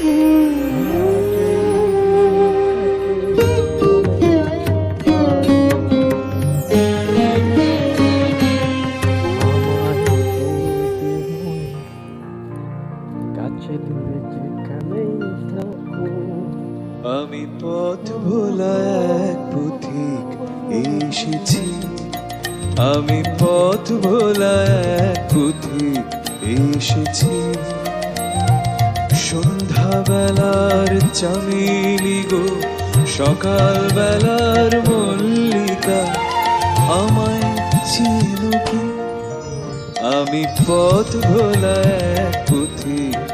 আমি পথ ভোলা এক পথিক এসেছি, আমি পথ ভোলা এক পথিক এসেছি। সন্ধ্যা বেলার চামেলি গো, সকাল বেলার মল্লিকা, আমায় চিনো কি? আমি পথ ভোলা এক পথিক